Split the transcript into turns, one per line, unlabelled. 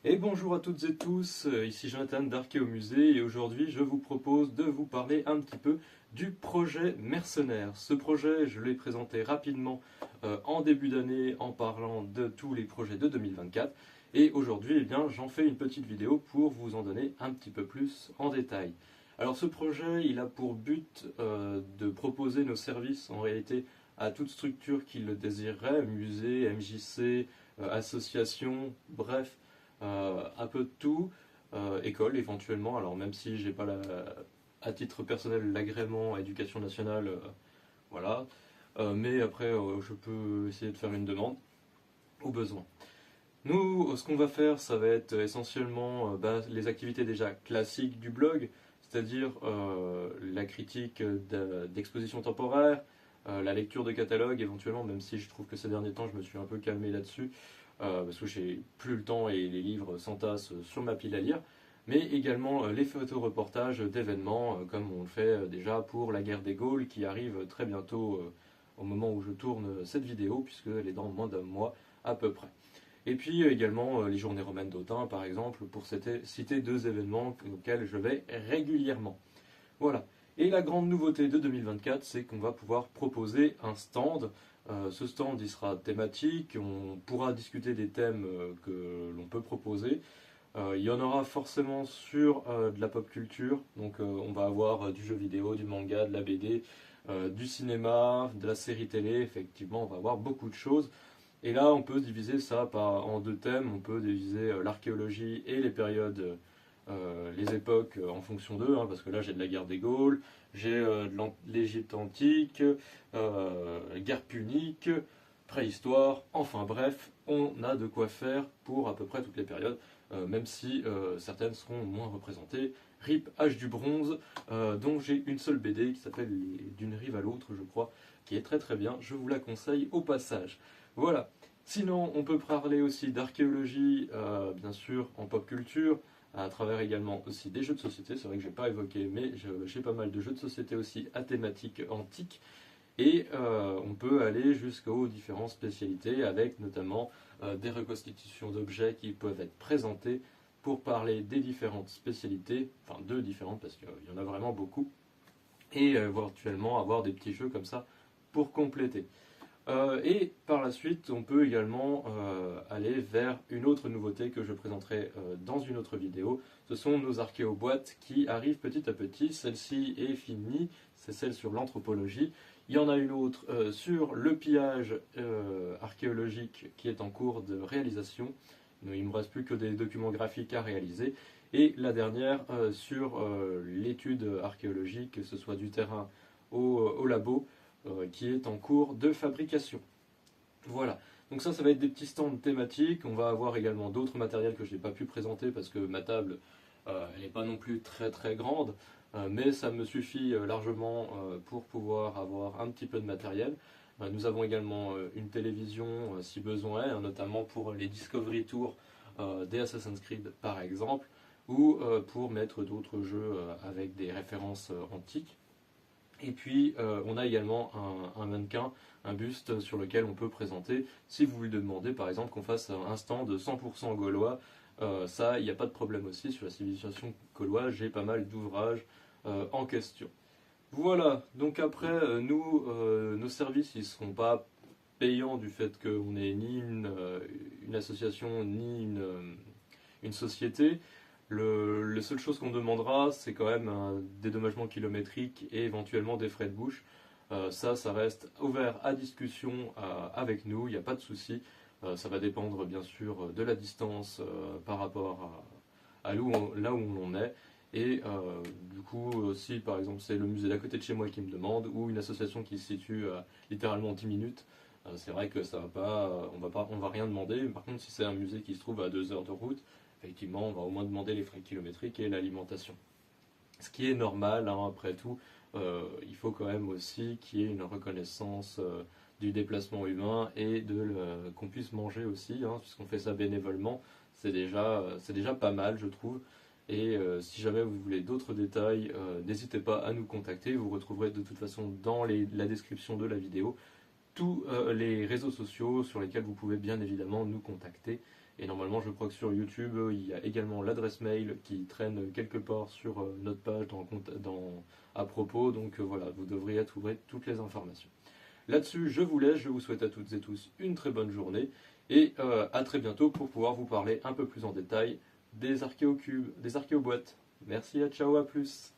Et bonjour à toutes et tous, ici Jonathan d'Archéomusée et aujourd'hui je vous propose de vous parler un petit peu du projet Mercenaires. Ce projet, je l'ai présenté rapidement en début d'année en parlant de tous les projets de 2024 et aujourd'hui j'en fais une petite vidéo pour vous en donner un petit peu plus en détail. Alors ce projet, il a pour but de proposer nos services en réalité à toute structure qui le désirerait, musée, MJC, association, bref un peu de tout, école éventuellement, alors même si j'ai pas à titre personnel l'agrément éducation nationale, voilà, mais après je peux essayer de faire une demande au besoin. Nous, ce qu'on va faire, ça va être essentiellement les activités déjà classiques du blog, c'est-à-dire la critique d'exposition temporaire, la lecture de catalogue éventuellement, même si je trouve que ces derniers temps je me suis un peu calmé là-dessus, parce que j'ai plus le temps et les livres s'entassent sur ma pile à lire, mais également les photoreportages d'événements, comme on le fait déjà pour la guerre des Gaules, qui arrive très bientôt au moment où je tourne cette vidéo, puisqu'elle est dans moins d'un mois à peu près. Et puis également les journées romaines d'Autun, par exemple, pour citer deux événements auxquels je vais régulièrement. Voilà. Et la grande nouveauté de 2024, c'est qu'on va pouvoir proposer un stand. Ce stand, il sera thématique, on pourra discuter des thèmes que l'on peut proposer. Il y en aura forcément sur de la pop culture, donc on va avoir du jeu vidéo, du manga, de la BD, du cinéma, de la série télé, effectivement, on va avoir beaucoup de choses. Et là, on peut diviser ça en deux thèmes. On peut diviser l'archéologie et les périodes, les époques en fonction d'eux, hein, parce que là, j'ai de la guerre des Gaules, j'ai de l'Égypte antique, guerre punique, préhistoire, enfin bref, on a de quoi faire pour à peu près toutes les périodes, même si certaines seront moins représentées. RIP Âge du bronze, dont j'ai une seule BD qui s'appelle D'une rive à l'autre, je crois, qui est très très bien, je vous la conseille au passage. Voilà. Sinon, on peut parler aussi d'archéologie, bien sûr, en pop culture, à travers également aussi des jeux de société. C'est vrai que je n'ai pas évoqué, mais j'ai pas mal de jeux de société aussi à thématique antique. Et on peut aller jusqu'aux différentes spécialités, avec notamment des reconstitutions d'objets qui peuvent être présentés pour parler des différentes spécialités, enfin deux différentes parce qu'il y en a vraiment beaucoup, et éventuellement avoir des petits jeux comme ça pour compléter. Et par la suite, on peut également aller vers une autre nouveauté que je présenterai dans une autre vidéo. Ce sont nos archéoboîtes qui arrivent petit à petit. Celle-ci est finie, c'est celle sur l'anthropologie. Il y en a une autre sur le pillage archéologique qui est en cours de réalisation. Il ne me reste plus que des documents graphiques à réaliser. Et la dernière sur l'étude archéologique, que ce soit du terrain au labo, qui est en cours de fabrication. Voilà, donc ça va être des petits stands thématiques. On va avoir également d'autres matériels que je n'ai pas pu présenter parce que ma table, elle n'est pas non plus très très grande, mais ça me suffit largement pour pouvoir avoir un petit peu de matériel. Nous avons également une télévision si besoin est, hein, notamment pour les Discovery Tours des Assassin's Creed par exemple, ou pour mettre d'autres jeux avec des références antiques. Et puis on a également un mannequin, un buste sur lequel on peut présenter, si vous lui demandez par exemple qu'on fasse un stand 100% gaulois, ça il n'y a pas de problème aussi, sur la civilisation gauloise j'ai pas mal d'ouvrages en question. Voilà, donc après nos services ils ne seront pas payants du fait qu'on n'est ni une association ni une société. Les seules choses qu'on demandera, c'est quand même un dédommagement kilométrique et éventuellement des frais de bouche. Ça reste ouvert à discussion avec nous, il n'y a pas de souci. Ça va dépendre bien sûr de la distance par rapport à là où on est. Et du coup, si par exemple c'est le musée d'à côté de chez moi qui me demande, ou une association qui se situe à littéralement 10 minutes, c'est vrai que ça va pas, on va rien demander. Par contre, si c'est un musée qui se trouve à 2 heures de route, effectivement, on va au moins demander les frais kilométriques et l'alimentation. Ce qui est normal, hein, après tout, il faut quand même aussi qu'il y ait une reconnaissance du déplacement humain et qu'on puisse manger aussi, hein, puisqu'on fait ça bénévolement, c'est déjà pas mal, je trouve. Et si jamais vous voulez d'autres détails, n'hésitez pas à nous contacter. Vous retrouverez de toute façon dans la description de la vidéo tous les réseaux sociaux sur lesquels vous pouvez bien évidemment nous contacter Et normalement, je crois que sur YouTube, il y a également l'adresse mail qui traîne quelque part sur notre page à propos. Donc voilà, vous devriez trouver toutes les informations. Là-dessus, je vous laisse, je vous souhaite à toutes et tous une très bonne journée et à très bientôt pour pouvoir vous parler un peu plus en détail des archéocubes, des archéoboîtes. Merci, à ciao, à plus.